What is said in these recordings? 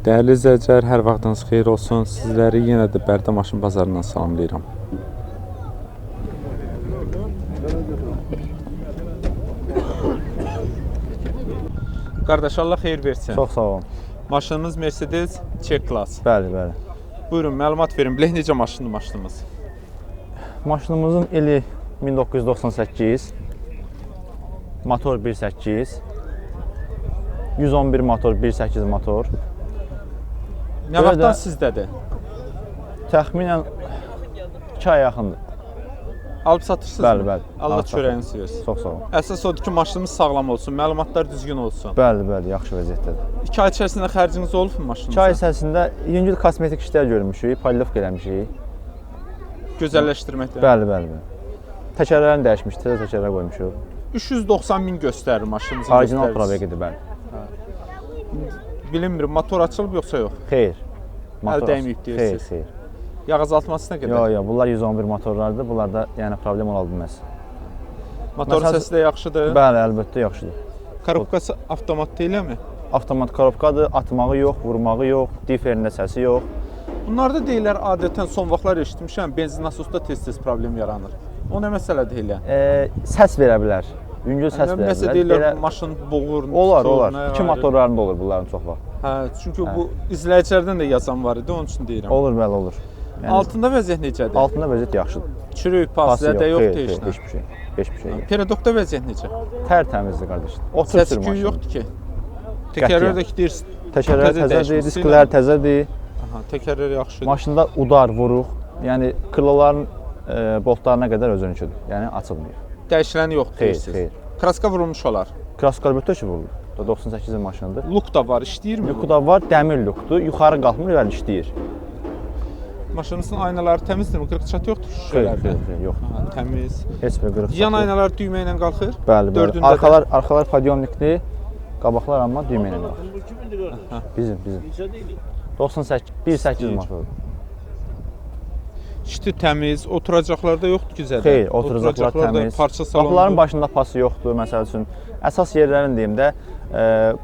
Dəyərli izləyicilər, hər vaxtınız xeyir olsun. Sizləri yenə də Bərdə Maşın Bazarından salamlayıram. Qardaş, Allah xeyir versin. Çox sağ olun. Maşınımız Mercedes C-Class. Bəli, bəli. Buyurun, məlumat verin. Bilək necə maşınımız? Maşınımızın ili 1998. Motor 1.8. 111 motor, 1.8 motor. Nə vaxtdan sizdədir? Təxminən 2 ay yaxındır. Alıb satırsınız Bəli, mı? bəli. Allah çörəyinizi versin. Çox sağ olun. Əsas odur ki, maşınımız sağlam olsun, məlumatlar düzgün olsun. Bəli, bəli, yaxşı vəziyyətdədir. 2 ay içərisində xərciniz olubmu maşınınıza? 2 ay içərisində yüngül kosmetik işlər görmüşük, polilovka eləmişik. Gözəlləşdirməkdə. Bəli, bəli, bəli. Təkərlərini dəyişmişik, təzə təkərlər qoymuşuq. 390 min göstərir maşınımızın Orijinal göstəricisi. probekidir, bəli. Bilinmir, motor açılıb yoxsa yox? Xeyr. Əl dəyməyib deyirsiniz. Xeyr, xeyr. Yağ azaltması nə qədər? Yox, yox, bunlar 111 motorlardır. Bunlarda yəni problem ola bilməz. Motor səsi də yaxşıdır. Bəli, əlbəttə yaxşıdır. Korobkası avtomat deyilmi? Avtomat korobkadır, atmağı yox, vurmağı yox, diferində səsi yox. Bunlarda deyirlər, adətən son vaxtlar eşitmişəm, benzin nasosda tez-tez problem yaranır. O nə məsələdir elə? Səs verə bilər. Yüngül səs verə bilər. Məsələn deyirlər, maşın boğur, Olar, tutur, olar. İki motorlarında olur bunların çox vaxt. Hə, çünki bu izləyicilərdən də yazan var idi, onun üçün deyirəm. Olur, bəli, olur. Yəni, altında vəziyyət necədir? Altında vəziyyət yaxşıdır. Çürük, pas, zədə yoxdur heç nə. Heç bir şey. Heç bir şey yox. Peredokda vəziyyət necə? Tərtəmizdir qardaş. Səs-küy yoxdur ki. Təkərlərdəki deyirsən. Təkərlər təzədir, disklər təzədir. Aha, təkərlər yaxşıdır. Maşında udar, vuruq. Yəni krloların boltlarına qədər özününkidir. Yəni açılmır. Dəyişiləni yoxdur deyirsiniz. Xeyr. Kraska vurulmuş olar. Kraska əlbəttə ki vurulur. 98-in maşınıdır. Luk da var, işləyirmi? Luku da var, dəmir lukdur. Yuxarı qalxmır, yəni işləyir. Maşınınızın aynaları təmizdirmi? Qırıq çat yoxdur şüşələrdə? Xeyr, yoxdur. Ha, təmiz. Heç bir qırıq çat Yan aynalar düymə ilə qalxır? Bəli, bəli. Dördündə Arxalar podyomnikli, qabaqlar amma düymə ilə qalxır. Bizim. 98, 1.8 motordur. İşte təmiz, oturacaqlarda yoxdur ki zədə. Xeyr, oturacaqlar təmiz. Qapıların başında pası yoxdur, məsəl üçün. Əsas yerlərin deyim də,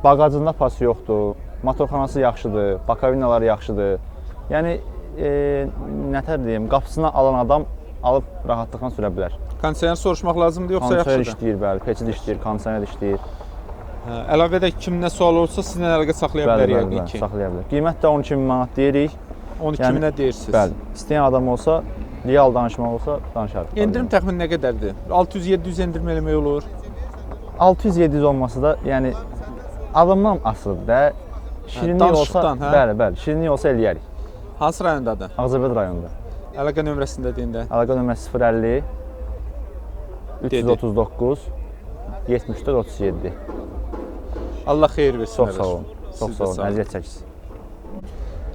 baqajında pası yoxdur, motorxanası yaxşıdır, bakavinaları yaxşıdır. Yəni, nətər deyim, qapısına alan adam alıb rahatlıqla sürə bilər. Kondisioner soruşmaq lazımdır yoxsa yaxşıdır? Kondisioner işləyir, bəli, peçid işləyir, kondisioner işləyir. Əlavədə kim nə sual olursa sizinlə əlaqə saxlaya bilər yəqin ki. Saxlaya bilər. Qiymət də 12 min manat deyirik. 12 minə deyirsiniz. Bəli. İstəyən adam olsa, real danışmaq olsa danışarıq. Endirim təxmin nə qədərdir? 600-700 endirim eləmək olur. 600-700 olması da, yəni adamdan asılıdır da. Şirinlik olsa, bəli, şirinlik olsa eləyərik. Hansı rayondadır? Ağcabəd rayonunda. Əlaqə nömrəsində deyin də. Əlaqə nömrəsi 050 339 74 37. Allah xeyir versin. Çox sağ olun. Çox sağ olun. Əziyyət çəksin.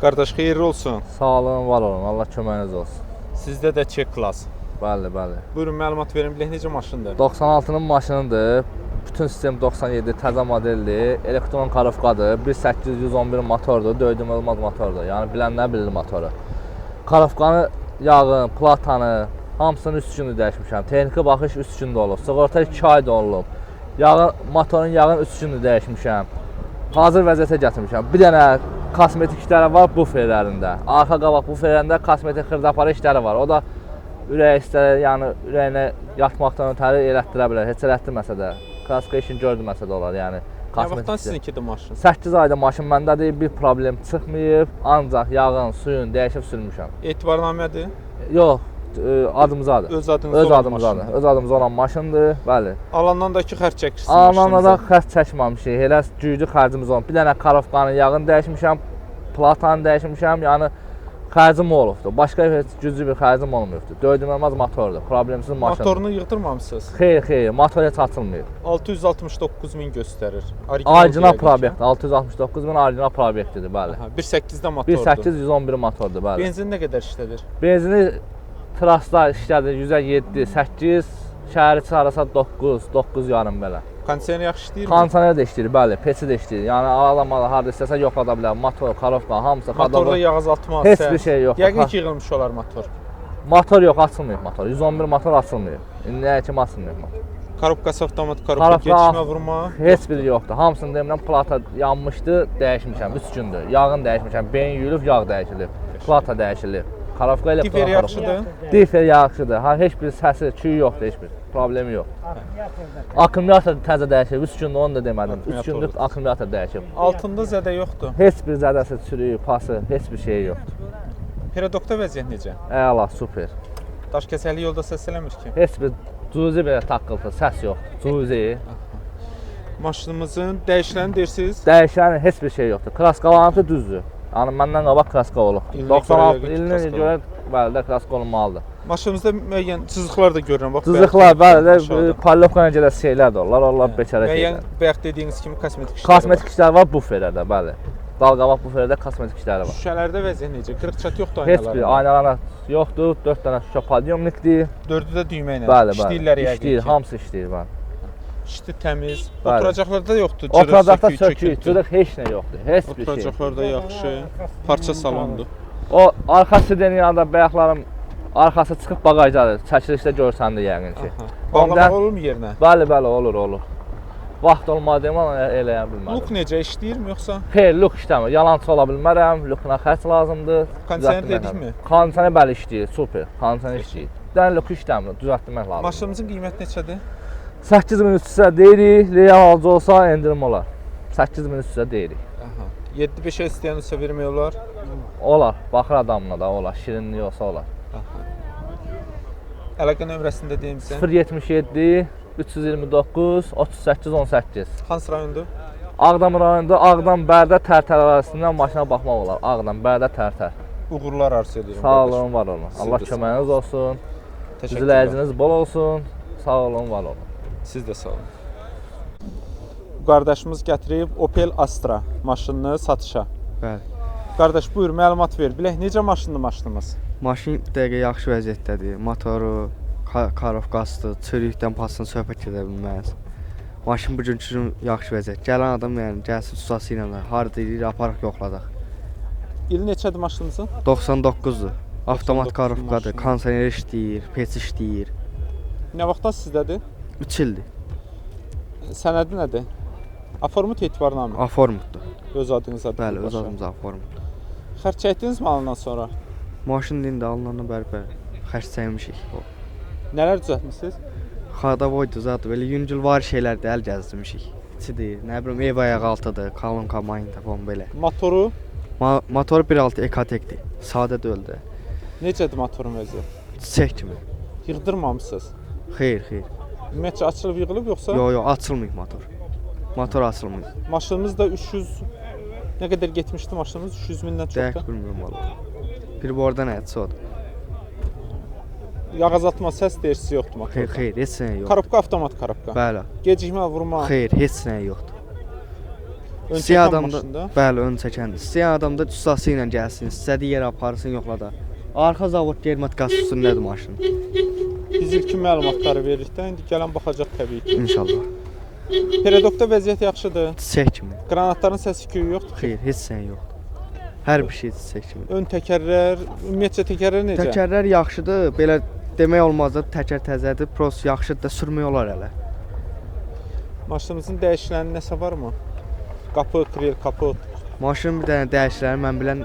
Qardaş, xeyirli olsun. Sağ olun, var olun. Allah köməyiniz olsun. Sizdə də C-Class. Bəli, bəli. Buyurun, məlumat verin, bilək necə maşındır? 96-nın maşınıdır. Bütün sistem 97 təzə modeldir. Elektron korobkadır. 1.8-111 motordur. Döydüm olmaz motordur. Yəni bilənlər bilir motoru. Korobkanı, yağın, platanı, hamısının üst günü dəyişmişəm. Texniki baxış üst gündə olub. Sığorta 2 ayda olub. Motorun yağın üst günü dəyişmişəm. Hazır vəziyyətə gətirmişəm. Bir dənə kosmetik işləri var buferlərində. Arxa qabaq buferlərində kosmetik xırdapara işləri var. O da ürək istər, yəni ürəyinə yatmaqdan ötəri elətdirə bilər. Heç elətdirməsə də, kaska işini gördürməsə də olar, yəni. Nə vaxtdan sizinkidir maşın? 8 ayda maşın məndədir, bir problem çıxmayıb. Ancaq yağın, suyun dəyişib sürmüşəm. Etibarnamədir? Yox, adımızadır. Öz adımızadır. Öz adımıza olan maşındır, bəli. Alandan da ki xərc çəkirsiniz. Alandan da xərc çəkməmişik. Elə güclü xərcimiz olub. Bir dənə korobkanın yağını dəyişmişəm, platanı dəyişmişəm, yəni xərcim olubdur. Başqa heç güclü bir xərcim olmayıbdır. Döydürməməz motordur, problemsiz maşındır. Motorunu yığdırmamısınız? Xeyr, motor heç açılmayıb. 669 min göstərir. Orijinal proyekt, 669 min orijinal proyektdir, bəli. 1.8-də motordur. 1.8-111 motordur, bəli. Benzin nə qədər işlədir? Benzini trasda işlədir 107, 8, şəhəri çıxarasa 9, 9,5 belə. Kondisioner yaxşı işləyir mi? Kondisioner də işləyir, bəli, peçi də işləyir. Yəni alamalı, harda istəsə yoxlada bilər. Motor, korobka, hamısı. Motorda yağ azaltma, heç bir şey yoxdur. Yəqin ki, yığılmış olar motor. Motor yox, açılmıyor motor. 111 motor açılmıyor. İndiyə kimi açılmıyor motor. Korobkası avtomat, korobka Korobka- geçişmə vurma. Heç biri yoxdur. Hamısını demirəm plata yanmışdı, dəyişmişəm 3 gündür. Yağını dəyişmişəm, beyin yuyulub, yağ dəyişilib. Plata dəyişilib. Korobka ilə Difer yaxşıdır. Difer yaxşıdır. Ha heç bir səsi, küyü yoxdur, heç bir problemi yox. Akkumulyator təzə dəyişib. 3 gündür onu da demədim. 3 gündür akkumulyator dəyişib. Altında zədə yoxdur. Heç bir zədəsi, çürüyü, pası, heç bir şey yoxdur. Perodokta vəziyyət necə? Əla, super. Daş kəsəli yolda səs eləmir ki. Heç bir cuzi belə taqqıltı, səs yox. Cuzi. Maşınımızın dəyişiləni deyirsiniz. Dəyişən heç bir şey yoxdur. Kraskalarınki düzdür. Yəni məndən qabaq kraska olub. İlini 96 görə ilini kraska görə bəli də kraska olunmalıdır. Maşınımızda müəyyən cızıqlar da görürəm. Bax, Cızıqlar bəli də aşağıda. pallovkana gedən şeylər də onlar, onlar beçərə Müəyyən şeylər. bayaq dediyiniz kimi kosmetik işlər Kosmetik işlər var buferlərdə, bəli. Dalqabaq buferlərdə kosmetik işləri var. Şüşələrdə vəziyyət necə? Qırıq çat yoxdur Heç aynalarda. bir aynalar yoxdur. 4 dənə şüşə podyomnikdir. Dördü də düymə ilə. Bəli, bəli. İşləyirlər yəqin İşləyir, ki. hamısı işləyir, bəli. İşdi təmiz. Bəli. Oturacaqlarda yoxdur. Cırıq, Oturacaqda sökük, sökük, çöküntü. cırıq heç nə yoxdur. Heç bir şey. Oturacaqlarda yaxşı. Parça salondur. O arxa sidenin yanında bayaqlarım arxası çıxıb bagajdadır. Çəkilişdə görsəndə yəqin ki. Bağlamaq olurmu yerinə? Bəli, bəli, olur, olur. Vaxt olmadı amma eləyə bilmədim. Luk necə işləyirmi yoxsa? Xeyr, luk işləmir. Yalançı ola bilmərəm. Lukuna xərc lazımdır. Kondisioner Düzəltmək dedikmi? lazım. Kondisioner bəli işləyir, super. Kondisioner işləyir. Dən luku işləmir, düzəltmək lazımdır. Maşınımızın qiyməti neçədir? 8300-ə deyirik, real alıcı olsa endirim olar. 8300-ə deyirik. 7-5 istəyən olsa vermək olar. Olar, baxır adamına da olar, şirinlik olsa olar. Əlaqə nömrəsində deyim sizə. 077 329 38 18. Hansı rayondur? Ağdam rayonunda Ağdam Bərdə Tərtər arasından maşına baxmaq olar. Ağdam Bərdə Tərtər. Uğurlar arzu edirəm. Sağ olun, var olun. Allah Siz də sağ köməyiniz olsun. Təşəkkürlər. İzləyiciniz bol olsun. Sağ olun, var olun. Siz də sağ olun. Qardaşımız gətirib Opel Astra maşınını satışa. Bəli. Qardaş, buyur, məlumat ver. Bilək, necə maşındır maşınımız? Maşın dəqiqə yaxşı vəziyyətdədir. Motoru, korobkasıdır, çürükdən pasını söhbət gedə bilməz. Maşın bugünkü gün yaxşı vəziyyət. Gələn adam yəni gəlsin ustası ilə harda deyir, aparaq yoxladaq. İl neçədir maşınımızın? 99-dur. Avtomat 99 korobkadır, maşın. kondisioner işləyir, pec işləyir. Nə vaxtdan sizdədir? 3 ildir. Sənədi nədir? Aformut etibarnamə. Aformutdur. Öz adınıza. Bəli, öz adımıza aformut. Xərc çəkdinizmi alından sonra? Maşın indi alınandan bəri xərc çəkmişik. Nələr düzəltmisiniz? Xadavoydu zat belə yüngül var şeylərdə əl gəzdirmişik. İçidir, nə bilim ev ayağı altıdır, kolonka, magnitofon belə. Motoru Motor 1.6 Ekatekdir. Sadə deyildi. necədir motorun vəziyyəti? Çiçək kimi. Yığdırmamısınız? Xeyr, xeyr. Ümumiyyətcə açılıb yığılıb yoxsa? Yo, açılmayıb motor. Motor açılmayıb. Maşınımız da 300 nə qədər getmişdi maşınımız? 300 mindən Dəqiq çoxdur. bilmirəm valla. Bir bordan ətsi odur. Yağ azaltma səs deyirsiz yoxdur motorda. Xeyr, xeyr, heç nə yox. Korobka avtomat korobka. Bəli. Gecikmə, vurma. Xeyr, heç nə yoxdur. Ön İstəyən çəkən adamda, maşında. bəli, ön çəkəndir. İstəyən adamda ustası ilə gəlsin, istədiyi yerə aparsın, yoxlada. Arxa zavod germatikası üstündədir maşın. Biz ilkin məlumatları veririk də, indi gələn baxacaq təbii ki. İnşallah. Perodokta vəziyyət yaxşıdır. Çiçək kimi. Qranatların səsi küyü yoxdur. Xeyr, heç nə yoxdur. Hər bir şey çiçək kimi. Ön təkərlər, ümumiyyətcə təkərlər necə? Təkərlər yaxşıdır, belə demək olmaz da təkər təzədir, pros yaxşıdır da sürmək olar hələ. Maşınımızın dəyişiləni nəsə varmı? Qapı, kril, kapot. Maşının bir dənə dəyişləri mən bilən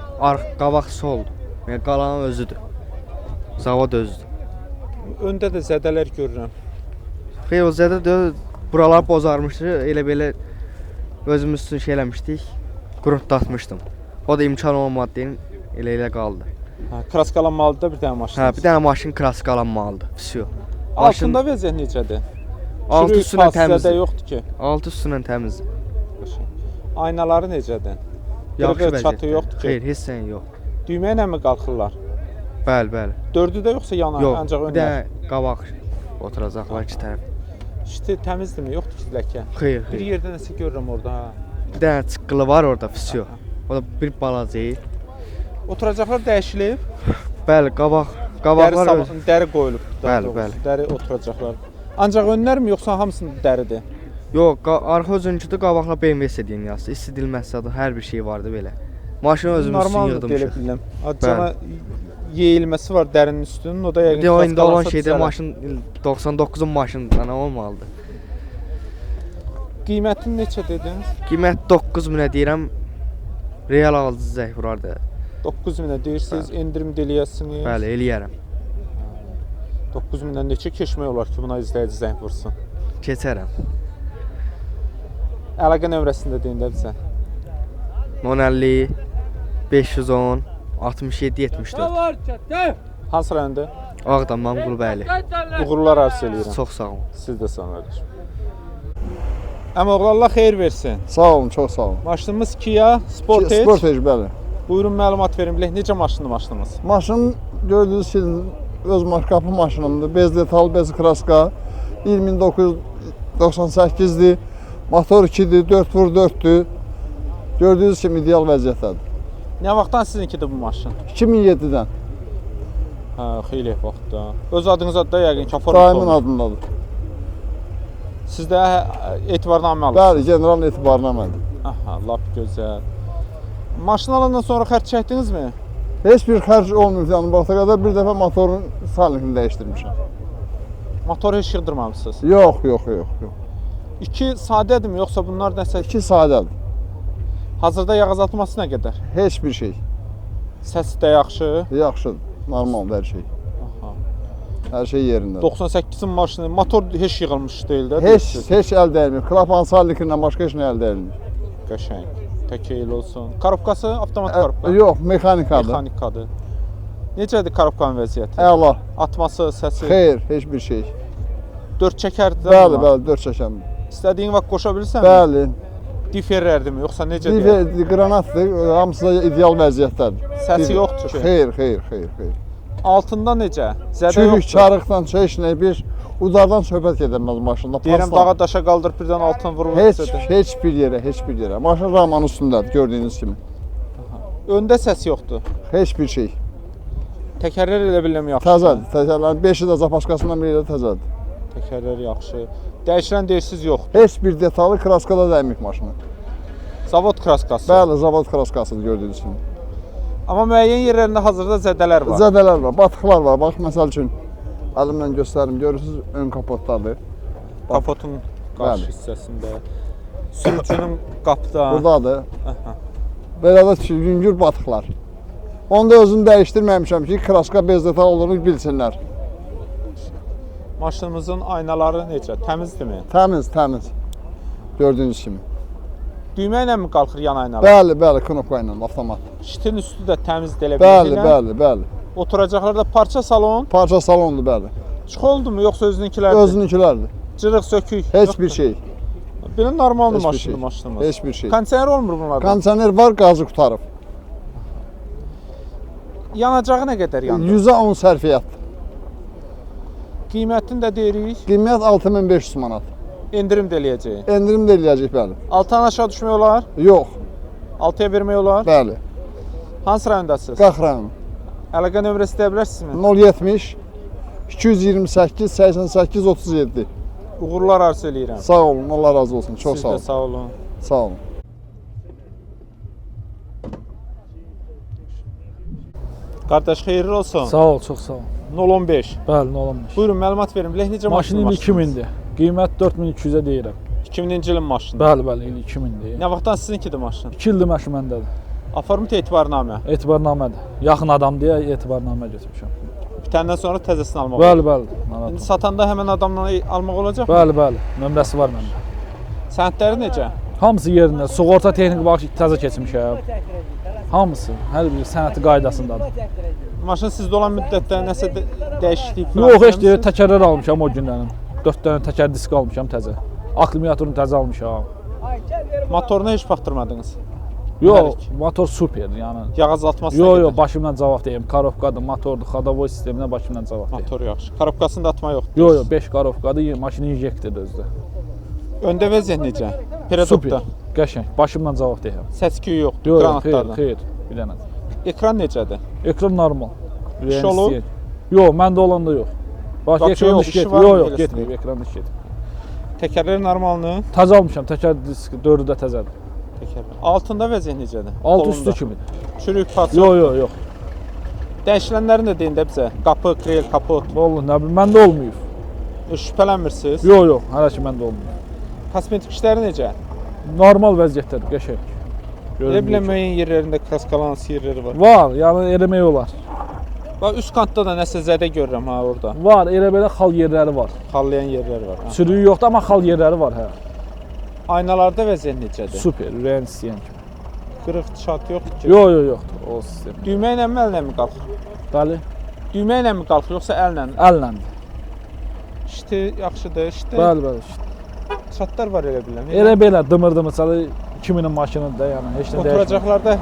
qabaq soldur. Yəni qalanın özüdür. Zavod özüdür. Öndə də zədələr görürəm. Xeyr, o zədə də buralar bozarmışdı. Elə belə özümüz üçün şey eləmişdik. Qurutlatmışdım. O da imkan olmadı deyin, elə qaldı. Hə, kraskalanmalıdır da bir dənə maşın. Hə, bir dənə maşın kraskalanmalıdır. Vəsiyo. Altında vəziyyət necədir? Altı Çürük, üstünə pas, zədə təmizdir. yoxdur ki. Altı üstünə təmizdir. Aynaları necədir? Yaxşı Qırığı, çatı vəziyyətdə. yoxdur ki. Xeyr, heç nə yox. Düymə ilə mi qalxırlar? Bəli, bəli. Dördü də yoxsa yana, Yox, ancaq bir önlər. dənə qabaq oturacaqlar iki tərəf. İşte təmizdirmi? Yoxdur ki ləkə. Xeyr, Bir xeyr. yerdə nəsə görürəm orada. Ha. Bir dənə çıqqılı var orada, vəsiyo. O da bir balaca. Oturacaqlar dəyişilib. Bəli, qabaqlar öz. Dəri qoyulub. daha Bəli, doğrusu. bəli. Dəri oturacaqlar. Ancaq önlər mi yoxsa hamısının dəridir? Yox, arxa özünküdür, qabaqla BMW sedin yazdı. İstidilməzsə də hər bir şey vardı belə. Maşını özümüz üçün Normal yığdırmışıq. deyə bildim. Acana yeyilməsi var dərinin üstünün. O da yəqin İndi o indi olan kraskalansa şeydə düzələr. maşın 99-un maşınından olmalıdır. Qiymətini neçə dediniz? Qiymət 9000-ə deyirəm. Real alacaq burada. 9000-ə deyirsiniz, endirim də eləyəsiniz. Bəli, eləyərəm. 9000-dən neçə keçmək olar ki, buna izləyici zəng vursun? Keçərəm. Əlaqə nömrəsini də deyin də bizə. 050 510 67 74. Hansı rayonda? Ağdam, Manqulbəyli. Uğurlar arzu eləyirəm. Çox sağ olun. Siz də sağ olun. Əmoğlu Allah xeyir versin. Sağ olun, çox sağ olun. Maşınımız Kia Sportage. Sportage, bəli. Buyurun məlumat verin bilək. Necə maşınımız? Maşın gördüyünüz kimi öz markapı maşınımdır. Bez detal, bez kraska. 1998-dir. Motor 2-dir, 4x4-dür. Gördüyünüz kimi ideal vəziyyətdədir. Nə vaxtdan sizinkidir bu maşın? 2007-dən. Hə, xeyli vaxtdan. Öz adınız da yəqin ki, Daimin adındadır. Sizdə etibarnamə alırsınız? Bəli, general etibarnamədir. Aha, lap gözəl. Maşın alandan sonra xərc çəkdinizmi? Heç bir xərc olmayıb yəni vaxta qədər. Bir dəfə motorun salonunu dəyişdirmişəm. Motor heç yığdırmamısınız? Yox. 2 sadədirmi, yoxsa bunlar nəsə? 2 sadədir. Hazırda yağ azaltması nə qədər? Heç bir şey. Səsi də yaxşı. Yaxşıdır, normaldır hər şey. Aha. Hər şey yerindədir. 98-in maşını, motor heç yığılmış deyil də. Heç əl dəymir. Klapan salonikindən başqa heç nə əl dəymir. Qəşəng. Təkeyli olsun. Korobkası avtomat korobka? Yox, mexanikadır. Mexanikadır. Necədir korobkanın vəziyyəti? Əla. Atması, səsi? Xeyr, heç bir şey. 4 çəkərdir də? Bəli, 4 çəkəndir. İstədiyin vaxt qoşa bilirsənmi? Bəli. Diferlərdirmi, yoxsa necə deyək? Qranatdır, hamısı da ideal vəziyyətdədir. Səsi yoxdur ki? Xeyr. Altında necə? Zədə Çürük, yoxdur? çarıqdan, heç nə, bir udardan söhbət gedəməz maşında. Deyirəm, dağa daşa qaldırıb birdən altın vurulur. Heç bir yerə. Maşın ramanın üstündədir, gördüyünüz kimi. Öndə səs yoxdur. Heç bir şey. Təkərlər elə biləm yaxşı. Təzədir, 5-i də zapaskasından biri də təzədir. Təkərlər yaxşı. Dəyişilən deyirsiz yoxdur. Heç bir detalı kraskada dəymik maşını. Zavod kraskası. Bəli, zavod kraskasıdır gördüyünüz kimi. Amma müəyyən yerlərində hazırda zədələr var. Zədələr var, batıqlar var. Bax, məsəl üçün, əlimlə göstərim, görürsünüz, ön kapotdadır. Kapotun qarşı hissəsində. Sürücünün qapıda. Buradadır. Belə də yüngül batıqlar. Onu da özünü dəyişdirməmişəm ki, kraska bez detal olduğunu bilsinlər. Maşınımızın aynaları necə? Təmizdirmi? Təmiz. Gördüyünüz kimi. Düymə ilə mi qalxır yan aynalar? Bəli, knopka ilə, avtomat. Şitin üstü də təmizdir elə bilirəm. Bəli. Oturacaqlarda parça salon. Parça salondur, bəli. Çıx oldumu, yoxsa özününkilərdir? Özününkilərdir. Cırıq, sökük? Heç bir şey. Belə normaldır maşınımız. Heç bir şey. Kondisioner olmur bunlarda? Kondisioner var, qazı qutarıb. Yanacağı nə qədər yandı? 100-ə 10 sərfiyyatdır. Qiymətini də deyirik. Qiymət 6500 manat. Endirim də eləyəcək. Endirim də eləyəcək, bəli. Altdan aşağı düşmək olar? Yox. 6-ya vermək olar? Bəli. Hansı rayondasınız? Qax rayon. Əlaqə nömrəsi deyə bilərsinizmi? 070 228 88 37. Uğurlar arzu eləyirəm. Sağ olun, Allah razı olsun. Çox sağ olun. Siz də sağ olun. Sağ olun. Qardaş, xeyirli olsun. Sağ ol, çox sağ ol. 015. Bəli, nə olmuş? Buyurun, məlumat verin. Bilək necə Maşın ili 2000-dir. Qiymət 4200-ə deyirəm. 2000-ci ilin maşını. Bəli, ili 2000-dir. Nə vaxtdan sizinkidir maşın? 2 ildir maşın məndədir. Aformit etibarnamə. Etibarnamədir. Yaxın adam deyə etibarnamə götürmüşəm. Bitəndən sonra təzəsini almaq Bəli. İndi satanda həmən adamla almaq olacaq mı? Bəli. Nömrəsi var məndə. Sənədləri necə? Hamısı yerində. Sığorta texniki baxış təzə keçmişəm. Hamısı, hər bir sənəti qaydasındadır. Maşın sizdə olan müddətdə nəsə dəyişiklik falan? Yox, heç deyir, təkərlər almışam o gündən. 4 dənə təkər disk almışam təzə. Akkumulyatorunu təzə almışam. Motorunu heç baxdırmadınız? Yox, motor superdir, yəni. Yağ azaltması Yox, başımdan cavab deyim. Karovkadır, motordur, xadavoy sisteminə başımdan cavab deyim. Motor yaxşı. Korobkasında atma yoxdur. Yox, 5 karovkadır, maşını injektordur özdə. Öndə vəziyyət necə? Peredokda. Qəşəng, başımdan cavab deyim. Səs-küyü yoxdur, Yox, qranatlardan. xeyr, bir dənə. Ekran necədir? Ekran normal. İş olub? Yox, məndə olanda yox. Bax, Yox, ekran işi iş var getmir. mı Yox, beləsində? getmir, ekran iş getmir. Təkərləri normaldır. Təzə almışam, təkər disk 4-ü də təzədir. Təkərlər. Altında vəziyyət necədir? Alt Kolunda. üstü kimidir. Çürük, parça. Yox. Dəyişilənləri də deyin də bizə. Qapı, krel, kapot. Vallahi nə bilim, məndə olmayıb. Şübhələnmirsiniz? Yox, hələ ki məndə olmayıb. Kosmetik işləri necə? Normal vəziyyətdədir, qəşəng. Elə bilən müəyyən yerlərində kraskalanası yerləri var. Var, yəni eləmək olar. Bax üst kantda da nəsə zədə görürəm ha orada. Var, elə belə xal yerləri var. Xallayan yerlər var. Ha. Çürüyü yoxdur, amma xal yerləri var, hə. Aynalarda vəziyyət necədir? Super, ürəyin istəyən kimi. Qırıq çat yoxdur ki. Yoxdur, o sistem. Düymə ilə mi, əllə mi qalxır? Bəli, Düymə ilə mi qalxır, yoxsa əllə? əllə. İşte yaxşıdır, işte. Bəli. Çatlar var elə bilən. Elə belə dımır-dımır, 2000-in maşınıdır da, yəni heç nə dəyişmir. Oturacaqlarda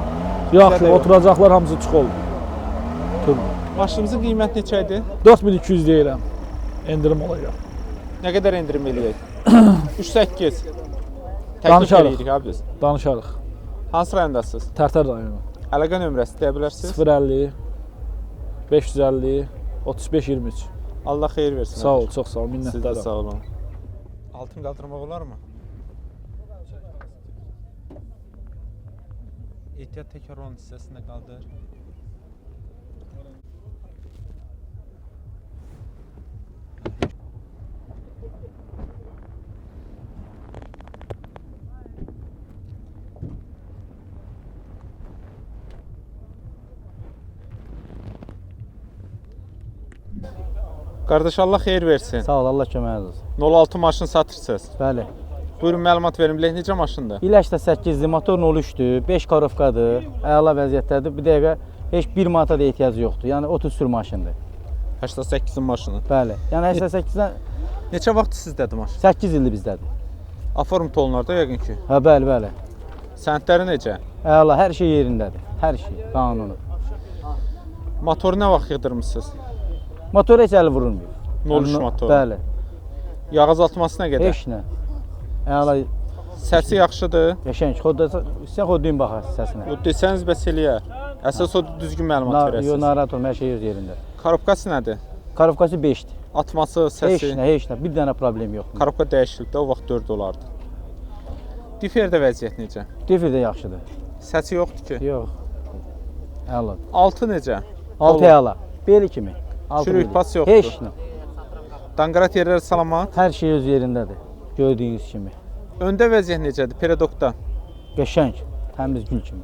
Yaxşı, oturacaqlar hamısı çıx oldu. maşınımızın qiyməti neçə idi? 4200 deyirəm. Endirim olacaq. Nə qədər endirim eləyək? 3-8. Təklif Danışarıq. eləyirik abi biz. Danışarıq. Hansı rayondasınız? Tərtər rayonu. Əlaqə nömrəsi deyə bilərsiniz? 050 550 35 23. Allah xeyir versin. Sağ ol, çox sağ ol. Siz də Minnətdaram. sağ olun. Altın qaldırmaq olarmı? Ehtiyat təkrar olan hissəsində qaldır. Qardaş Allah xeyir versin. Sağ ol, Allah köməyiniz olsun. 06 maşın satırsınız. Bəli. Buyurun məlumat verin bilək necə maşındır? İləşdə 8-li motor 03-dür, 5 karovkadır, əla vəziyyətdədir. Bir dəqiqə heç 1 manata da ehtiyacı yoxdur. Yəni 30 sür maşındır. 88-in maşını. Bəli. Yəni 88-dən Neçə vaxt sizdədir maşın? 8 ildir bizdədir. Aforum tonlarda yəqin ki. Hə, bəli. Sənədləri necə? Əla, hər şey yerindədir. Hər şey qanunu. Motoru nə vaxt yığdırmısınız? Motor heç əli vurulmuyor. 03 motor. Bəli. Yağ azaltması nə qədər? Heç nə. Əla, Səsi yaxşıdır. qəşəng. Sən xodlayın baxar səsinə. O desəniz bəs eləyər. Əsas o düzgün məlumat Yox, verəsiniz. narahat olma, hər şey öz yerində. Korobkası nədir? Karovkası 5-dir. Atması, səsi. Heç nə. Bir dənə problem yoxdur. Korobka dəyişilibdə o vaxt 4 olardı. Diferdə vəziyyət necə? Difi də yaxşıdır. Səsi yoxdur ki. Yox. Əla. 6 necə? 6 əla. Beli kimi. Çürük pas yoxdur. Heç nə. Danqrat yerləri salamat. Hər şey öz yerindədir. Gördüyünüz kimi. Öndə vəziyyət necədir? Peredokda. Qəşəng, təmiz gül kimi.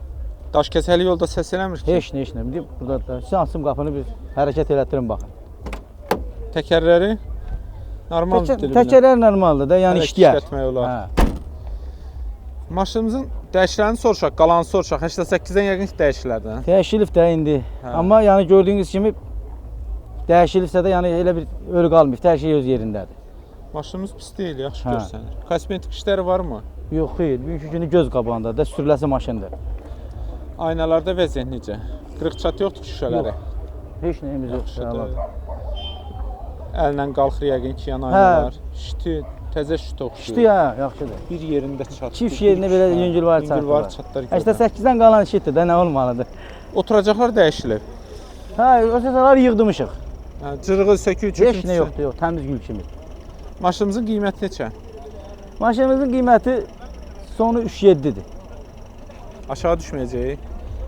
Daş kəsəli yolda səs eləmir ki. Heç nə. Bir burada da siz açım qapını bir hərəkət elətdirin baxın. Təkərləri normaldır. Təkərlər normaldır da, yəni Hələ işləyər. işlətmək olar. Hə. Maşınımızın dəyişlərini soruşaq, qalanı soruşaq. 88-dən yəqin ki dəyişilərdən. Dəyişilib də indi. Hə. Amma yəni gördüyünüz kimi dəyişilibsə də yəni elə bir ölü qalmayıb. Hər şey öz yerindədir. Maşınımız pis deyil, yaxşı Hə. görsənir. Kosmetik işləri varmı? Yox, xeyr. Bugünkü günü göz qabağında da sürüləsi maşındır. Aynalarda vəziyyət necə? Qırıq çat yoxdur ki şüşələri. Heç nəyimiz yoxdur. Yaxşıdır. Əllə qalxır yəqin ki yan aynalar. Şiti, təzə şit oxşuyur. İşte ya, yaxşıdır. Bir yerində çat. Çift yerinə belə yüngülvar Yüngülvar çatlar. çatlar. 88-dən qalan şitdir də, nə olmalıdır? Oturacaqlar dəyişilir. Hə, o səsələri yığdırmışıq. Hə, cırığı, söküyü, Heç çöküntüsü. nə yoxdur, yox, təmiz gül kimi. Maşınımızın qiyməti neçə? Maşınımızın qiyməti sonu 3.7-dir. Aşağı düşməyəcək.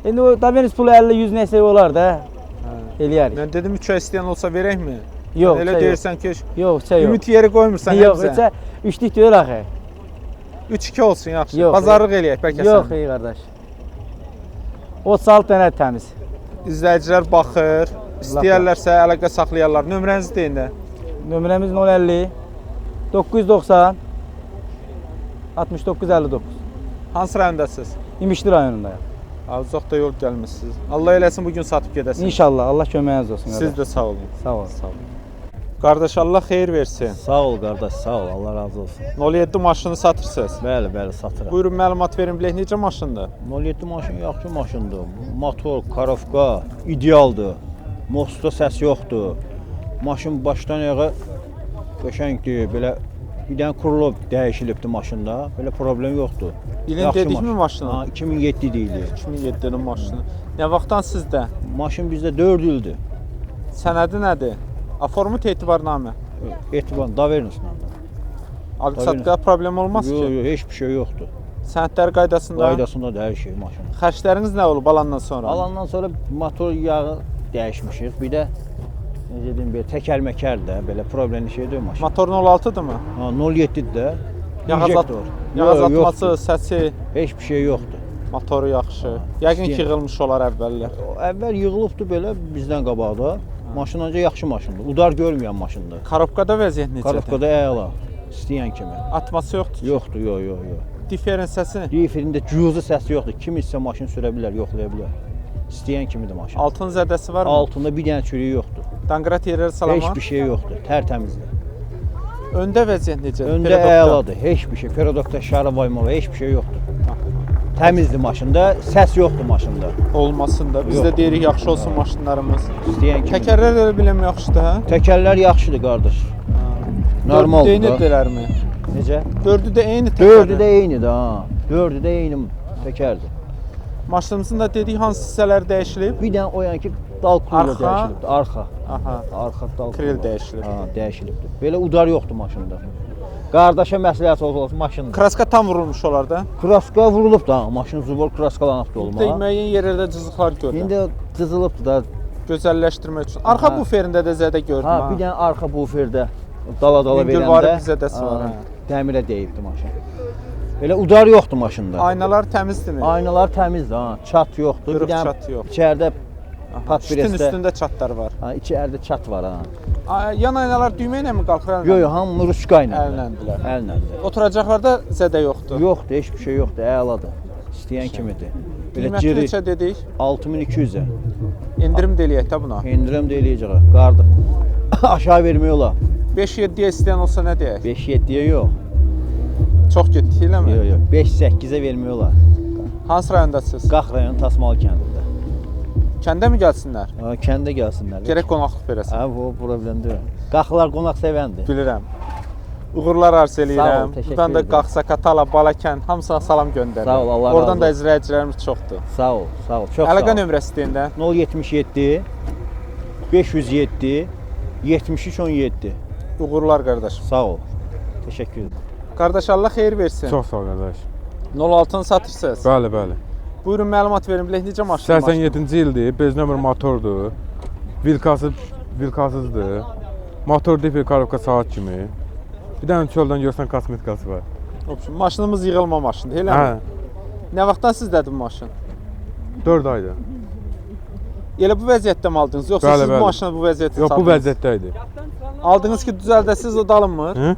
İndi o Daveniz pulu 50-100 nəsə olar da, eləyərik. Mən dedim 3 ay istəyən olsa verəkmi? Yox, Elə yox. deyirsən ki, Yox, yox. ümid yeri qoymursan Yox, bizə. heç üçlük deyil axı. 3-2 olsun yaxşı. Yox, Bazarlıq eləyək bəlkə Yox, sən. ey qardaş. 36 dənə təmiz. İzləyicilər baxır, istəyərlərsə əlaqə saxlayarlar. Nömrənizi deyin də. Nömrəmiz 050 990 6959. Hansı rayondasınız? İmişli rayonundayım. Uzaqda yol gəlmisiniz. Allah eləsin bu gün satıb gedəsiniz. İnşallah Allah köməyiniz olsun. Siz qardaş. də sağ olun. Sağ olun. Qardaş Allah xeyir versin. Sağ ol qardaş, sağ ol. Allah razı olsun. 07 maşını satırsınız. Bəli, satıram. Buyurun məlumat verin bilək necə maşındır? 07 maşın yaxşı maşındır. Motor, karovka idealdır. Mosta səs yoxdur. Maşın başdan ayağa qəşəngdir. Belə bir dənə kurulub dəyişilibdi maşında. Belə problem yoxdur. İlin Yaxşı dedikmi maşın. maşını? Ha, 2007 deyilir. 2007-nin maşını. Nə vaxtdan sizdə? Maşın bizdə 4 ildir. Sənədi nədir? Aformu etibarnamə. Etibar Davernusla. Alqı-satqıda problem olmaz Yox, ki. yox, heç bir şey yoxdur. Sənədlər qaydasında. Qaydasında da hər şey maşın. Xərcləriniz nə olub alandan sonra? Alandan sonra motor yağı dəyişmişik. Bir də necə deyim belə təkər-məkər də belə problemli şey deyil maşın. Motorun 16-dır mı? Ha 07-dir də. İnjektor. Yağız Yox, atması, yoxdur. səsi, Heç bir şey yoxdur. motoru yaxşı. Yəqin ki, yığılmış olar əvvəllər. Əvvəl yığılıbdı belə bizdən qabaqda. Maşın ancaq yaxşı maşındır. Udar görməyən maşındır. Korobkada vəziyyət necədir? Korobkada əla. İstəyən kimi. Atması yoxdur. Yoxdur, yox. Diferent səsi. Diferində cüzi səsi yoxdur. Kim isə maşın sürə bilər, yoxlaya bilər. İstəyən kimidir maşın. Altın zədəsi var mı? Altında bir dənə çürüyü yoxdur. Danqrat yerləri salamat. Heç bir şey yoxdur. Tərtəmizdir. Öndə vəziyyət necədir? Öndə Peredokda. əladır. Heç bir şey. Perodokda şara vaymalı, heç bir şey yoxdur. Təmizdir maşında, səs yoxdur maşında. Olmasın da. Biz də Yox. deyirik yaxşı olsun maşınlarımız. İstəyən kimi. Təkərlər elə biləm yaxşıdır, hə? Təkərlər yaxşıdır qardaş. Normaldır. Eyni deyirlərmi? Necə? Dördü də eyni Dördü təkərdir. də eynidir ha. Dördü də eyni təkərdir. Maşınımızın da dedik hansı hissələri dəyişilib? Bir dənə o yanki dal krilo Arxa. dəyişilibdir. Arxa. Aha. Arxa dal Kril dəyişilib. Ha, dəyişilibdir. Belə udar yoxdur maşında. Qardaşa məsləhət olsun maşındır. Kraska tam vurulmuş olar da. Kraska vurulub da, maşın zubor kraskalanıbdı İndi olmağa. müəyyən yerlərdə cızıqlar görürəm. İndi cızılıbdı da. Gözəlləşdirmək üçün. Arxa Ha. buferində də zədə gördüm. Ha, bir dənə arxa buferdə dala-dala Yüngülvari verəndə bir zədəsi var, hə. Dəmirə deyibdi maşın. Elə udar yoxdur maşında. Aynalar təmizdirmi? Aynalar təmizdir ha, çat yoxdur. Qırıq Bir dənə çat yox. İçəridə Şitin patpresdə üstündə çatlar var. ha, içəridə çat var ha. Yan aynalar düymə ilə mi qalxır? Yox, hamı ruçka ilə. Əlləndirlər. Əllədir. Oturacaqlarda zədə yoxdur. Yoxdur, heç bir şey yoxdur, əladır. İstəyən kimidir. Belə Qiyməti ciri neçə dedik? 6200-ə. Endirim də eləyək də buna. Endirim də eləyəcək. Qardı. Aşağı vermək olar. 5-7-yə istəyən olsa nə deyək? 5-7-yə yox. Çox getdik eləmi? Yox. 5-8-ə vermək olar. Hansı rayondasınız? Qax rayon Tasmalı kəndində. Kəndə mi gəlsinlər? Ha, kəndə gəlsinlər. Gərək qonaqlıq verəsən. Ha, bu problem deyil. Qaxlar qonaq sevəndir. Bilirəm. Uğurlar arz Sağ ol, eləyirəm. təşəkkür Buradan da edirəm. Qaxsa, Katala, Balakən hamısına salam göndərirəm. Sağ ol, Allah razı Oradan da olsun. izləyicilərimiz çoxdur. Sağ ol, sağ ol. Çox Əlaqə sağ ol. nömrəsi deyin də. 077 507 73 17. Uğurlar qardaşım. Sağ ol. Təşəkkür edirəm. Qardaş Allah xeyir versin. Çox sağ ol qardaş. 06-nı satırsınız. Bəli, bəli. Buyurun məlumat verin bilək necə maşın? 87-ci ildir, bez nömrə motordur. Vilkasızdır. Motor difer korobka saat kimi. Bir dənə çöldən görsən kosmetikası var. Maşınımız yığılma maşındır, elə Hə, mi? Nə vaxtdan sizdədir bu maşın? 4 aydır. Elə bu vəziyyətdə mi aldınız? Yoxsa Bəli, siz bu bəli. maşını bu vəziyyətdə Yox, bu satdınız? vəziyyətdə idi. Aldınız ki düzəldəsiz o dalınmır. Hı?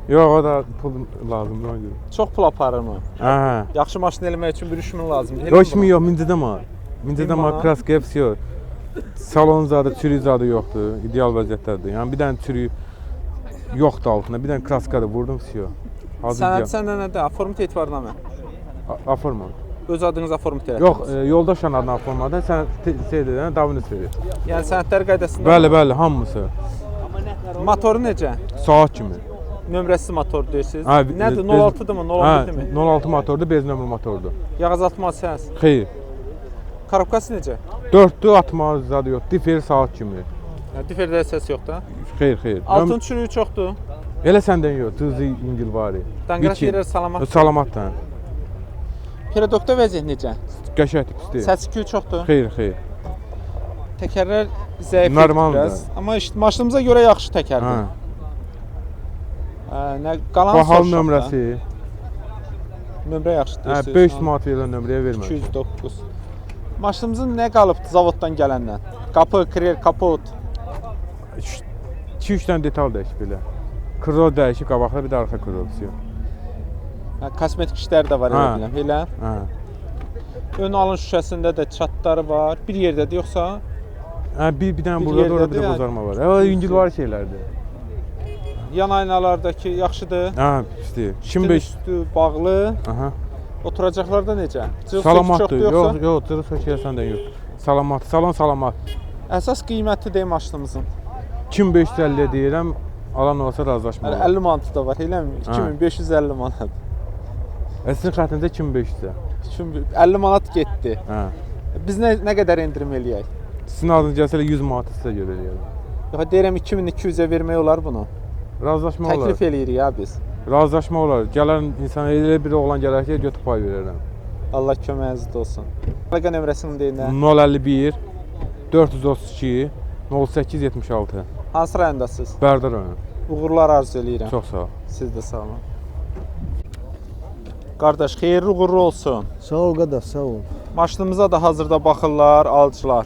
Yox, o da pul lazımdır ona görə. Çox pul aparırmı? Hə. Yaxşı maşın eləmək üçün 1-3 min lazımdır. Yox, kimi yox, mincədə var. Mincədə var, manat. kraska hepsi yox. Salon zadı, çürük zadı yoxdur. İdeal vəziyyətdədir. Yəni bir dənə çürük yoxdur altında. Bir dənə kraskadır, vurdum siyo. Sənəd səndə nədir? Aformit etibarnamə. Aforma. Öz adınız aformit elədiniz. Yox, yoldaşın adına aformada sən şeydir, davunus verir. Yəni sənədlər qaydasında. Bəli, bəli, hamısı. Motoru necə? Saat kimi. Nömrəsi motor deyirsiniz. Hə, Nədir? bez- 06-dır mı? 06-dır mı? 06 motordur, bez nömrə motordur. Yağızaltma səs. Xeyr. Korobkası necə? 4-dür, atma zadı yox. Difer saat kimi. Diferdə səs yox da. Xeyr, xeyr. Altın çürüyü çoxdur. Elə səndən yox, cızı İngilvari. Danqrat yerlər salamat. Salamatdan. Peredokda vəziyyət necə? Qəşəngdir, pisdir. Səs küyü çoxdur. Xeyr, xeyr. Təkərlər zəif Normaldır. biraz. Amma işte maşınımıza görə yaxşı təkərdir. Hə. Nə qalan Bahal soruşaq da. nömrəsi. Nömrə yaxşı Hə, deyirsiniz. 500 manat verilən nömrəyə vermə. 209. Maşınımızın nə qalıbdı zavoddan gələndən? Qapı, krel, kapot. 2-3 dənə detal dəyişib belə. Krol dəyişib qabaqda, bir də arxa krolsu. Hə, kosmetik işlər də var elə Hə. biləm. Elə. Hə. Ön alın şüşəsində də çatları var. Bir yerdədir yoxsa? Hə, bir dənə Bir burada da orada bir yerdədir, də yəni. bozarma var. Hə, İngilvari şeylərdir. Yan aynalardakı yaxşıdır. Hə, pisdir. Şitin 25. üstü bağlı. Aha. Oturacaqlarda necə? Cırıq Salamatdır. çoxdur yoxsa? Yox, cırıq söküyorsan da yox. Salamat, salon salamat. Əsas qiyməti deyim maşınımızın. 2550 deyirəm, alan olsa razılaşma Hələ olar. 50 manatı da var, eləmi? 2550 manat. Əslin xətində 2500-də. 50 manat getdi. Hə. Biz nə qədər endirim eləyək? Sizin adınız gəlsə 100 manat sizə görə eləyərəm. Yox, deyirəm 2200-ə vermək olar bunu. Razılaşma olar. Təklif eləyirik ya biz. Razılaşma olar. Gələn insan elə bir oğlan gələr ki, götür pay verərəm. Allah köməyinizdə olsun. Əlaqə nömrəsini deyin də. 051 432 08 76. Hansı rayondasınız? Bərdar rayonu. Uğurlar arzu eləyirəm. Çox sağ ol. Siz də sağ olun. Qardaş, xeyirli uğurlu olsun. Sağ ol qardaş, sağ ol. Maşınımıza da hazırda baxırlar, alıcılar.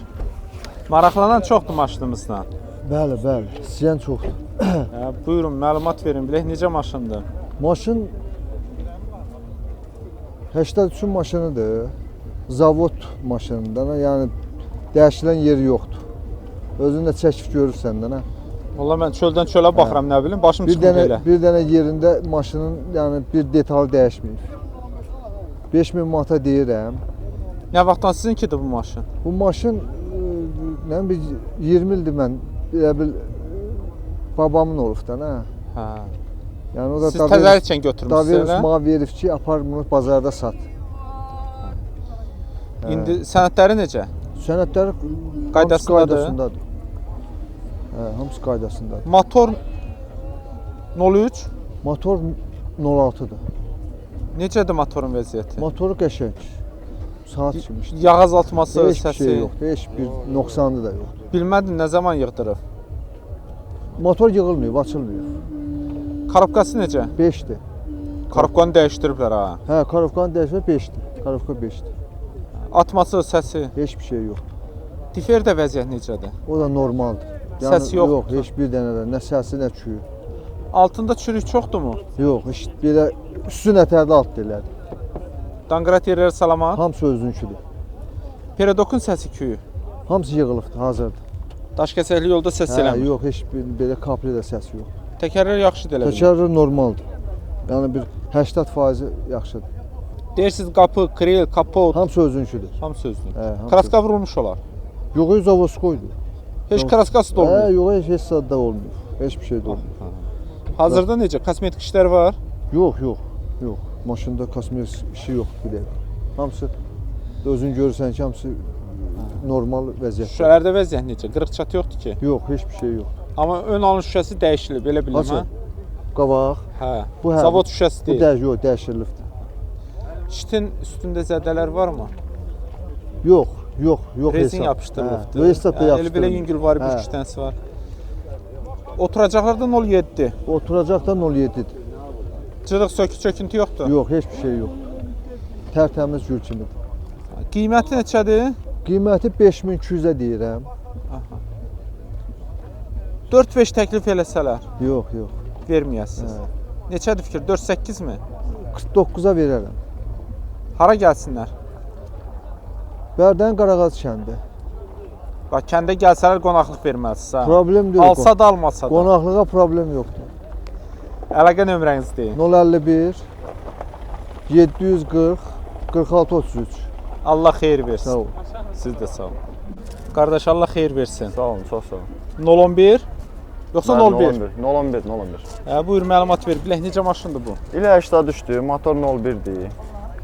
Maraqlanan çoxdur maşınımızla. Bəli, bəli. İstəyən çoxdur. Buyurun, məlumat verin. Bilək necə maşındır? Maşın 83 maşınıdır. Zavod maşınından, yəni dəyişilən yeri yoxdur. Özün də çəkib görürsən də, nə? Valla mən çöldən çölə baxıram, nə bilim, başım çıxmır elə. Bir dənə yerində maşının yəni bir detalı dəyişməyib. 5000 manata deyirəm. Nə vaxtdan sizinkidir bu maşın? Bu maşın nə bir 20 ildir mən elə bil babamın olub da, nə? Hə. Yəni o da Siz təzəlikən götürmüsünüz, Daverus elə? mənə verib ki, apar bunu bazarda sat. İndi sənədləri necə? Sənədləri Qaydasındadır. Hə, hamısı qaydasındadır. Motor 03? Motor 06-dır. Necədir motorun vəziyyəti? Motoru qəşəng. Saat kimi işləyir. Yağ azaltması, Heç bir səsi? şey yoxdur, heç bir nöqsanı da yoxdur. Bilmədim, nə zaman yığdırıb? Motor yığılmıyor, açılmıyor. Karabkası necə? 5-dir. Karabkanı dəyişdiriblər ha. Hə, karabkanı dəyişmə 5-dir. Karabka 5-dir. Atması, səsi? Heç bir şey yoxdur. Difer də vəziyyət necədir? O da normaldır. Səsi yoxdur. Yox, heç bir dənə də nə səsi, nə çürük. Altında çürük çoxdurmu? Yox, heç belə üstü nətərdə alt deyilərdi. Danqrat yerləri salamat? Hamısı özününküdür. Peredokun səsi küyü? Hamısı yığılıbdır, hazırdır. Daşkəsəkli yolda səs eləmir? Yox, heç bir belə kapli də səs yox. Təkərlər yaxşıdır elə bilir? Təkərlər normaldır. Yəni bir 80% yaxşıdır. Deyirsiniz qapı, kril, kapot? Hamısı özününküdür. Hamısı özünün. Hamısı. Kraska vurulmuş olar? Yox, zavoskoydur. Heç kraskası da olmuyor? Yox, heç sadda olmuyor. Heç bir şey də olmuyor. Hazırda necə? Kosmetik işlər var? Yox. Maşında kosmetik işi yoxdur bir dəqiqə. Hamısı özün görürsən ki, hamısı normal vəziyyətdə. Şüşələrdə vəziyyət necə? Qırıq çat yoxdur ki? Yox, heç bir şey yoxdur. Amma ön alın şüşəsi dəyişilib, elə biləm hə? Qabaq. Hə. Zavod şüşəsi deyil. Bu dəyişilibdir. Şitin üstündə zədələr varmı? Yox. Rezin yapışdırılıbdır. Restat da yapışdırılıb. Elə belə yüngül var, bir iki dənəsi var. Oturacaqlarda 07. Oturacaqda 07-dir. Cırıq, söküntü yoxdur? Yox, heç bir şey yoxdur. Tərtəmiz gül kimidir. Qiyməti neçədir? Qiyməti 5200-ə deyirəm. 4-5 təklif eləsələr? Yox. Verməyəsiniz. Neçədir fikir? 4-8 mi? 49-a verərəm. Hara gəlsinlər? Bərdən Qarağaz kəndi. Bax, kəndə gəlsələr qonaqlıq verməlisiniz. Problem yox. Alsa da, almasa da. Qonaqlığa problem yoxdur. Əlaqə nömrənizi deyin. 051 740 46 33. Allah xeyir versin. Sağ ol. Siz də sağ olun. Qardaş, Allah xeyir versin. Sağ olun, çox sağ olun. 011 yoxsa 01? 01. Buyur, məlumat ver. Bilək, necə maşındır bu? İlə 80 düşdü, motor 01-dir.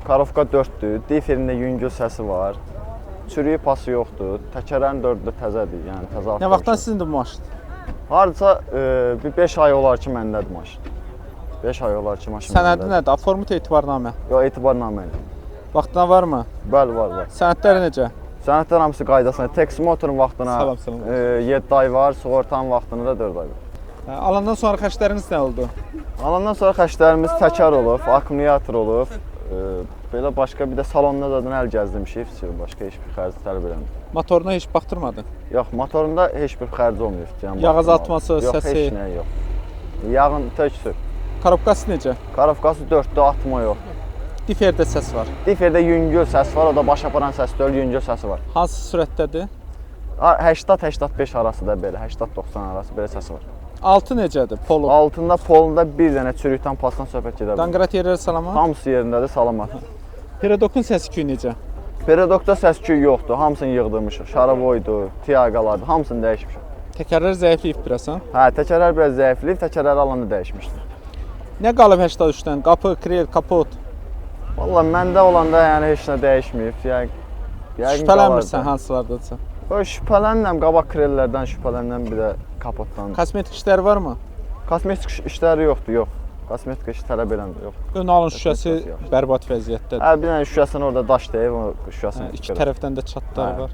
Karovka 4-dür, diferində yüngül səsi var. Çürüyü pası yoxdur, təkərlərin 4-də təzədir, yəni təzə Nə vaxtdan sizindir bu maşın? Hardasa bir 5 ay olar ki, məndədir maşın. 5 ay olar ki, maşın Sənədi nədir? Formut etibarnamə? Yox, etibarnamə ilə. Vaxtına varmı? Bəli, var. Sənədləri necə? Sənədlər hamısı qaydasında. Taxi motorun vaxtına Salam. 7 ay var, sığortanın vaxtına da 4 ay var. Alandan sonra xərcləriniz nə oldu? Alandan sonra xərclərimiz təkər olub, akkumulyator olub. Belə başqa bir də salonda da əl gəzdirmişik, başqa heç bir xərc tələb eləmir. Motoruna heç baxdırmadın? Yox, motorunda heç bir xərc olmuyor. Yağ azaltması, səsi? Yox, heç nə yox. Yağın töksür. Karabkası necə? Karabkası 4-də atma yox. Diferdə səs var? Diferdə yüngül səs var, o da baş aparan səs deyil, yüngül səsi var. Hansı sürətdədir? 80-85 arasıda belə, 80-90 arası belə səsi var. Altı necədir? Polu? Altında polunda bir dənə çürükdən pasdan söhbət gedə bilər. Danqrat yerləri salamat? Hamısı yerindədir, salamat. Peredokun səsi küyü necə? Peredokda səs-küy yoxdur, hamısını yığdırmışıq. Şaravoydu, tiaqalardı, hamısını dəyişmişik. Təkərlər zəifləyib biraz, ha? Hə, təkərlər biraz zəifləyib, təkərləri alanda dəyişmişdir. Nə qalıb 83-dən? Qapı, krel, kapot? Vallahi məndə olanda yəni heç nə dəyişməyib. Şübhələnmirsən hansılardadırsa? Şübhələnirəm, qabaq krellərdən şübhələnirəm, bir də kapotdan. Kosmetik işlər varmı? Kosmetik işləri yoxdur, yox. Kosmetik iş tələb eləmir, yox. Ön alın şüşəsi bərbad vəziyyətdədir. Hə, bir dənə şüşəsini orada daş deyib, o şüşəsini. İki tərəfdən də çatlar var.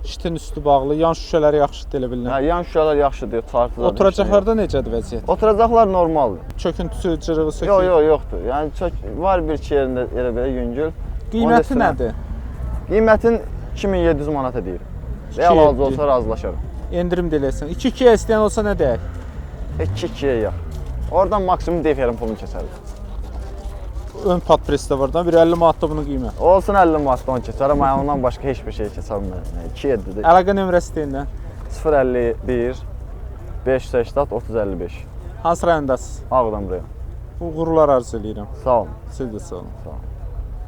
Şitin üstü bağlı, yan şüşələri yaxşıdır elə bilirəm. Hə, yan şüşələr yaxşıdır, tartılar. Oturacaqlarda necədir vəziyyət? Oturacaqlar normaldır. Çöküntüsü, cırığı, söküntü. Yoxdur. Yəni var bir iki yerində elə belə yüngül. Qiyməti nədir? Qiymətin 2700 manata deyir. Real alıcı olsa razılaşarım. Endirim də eləsən. 2-2-yə istəyən olsa nə deyək? 2-2-yə yox. Oradan maksimum DFR-in pulunu keçərik. Ön patpresdə var da, bir 50 manatda bunun qiyməti. Olsun 50 manatda onu keçər, amma ondan başqa heç bir şey keçər bilmərəm. 2-7-dir. Əlaqə nömrəsi deyin də. 051 580 3055. Hansı rayondasınız? Ağdam rayon. Uğurlar arzu edirəm. Sağ olun. Siz də sağ olun. Sağ olun.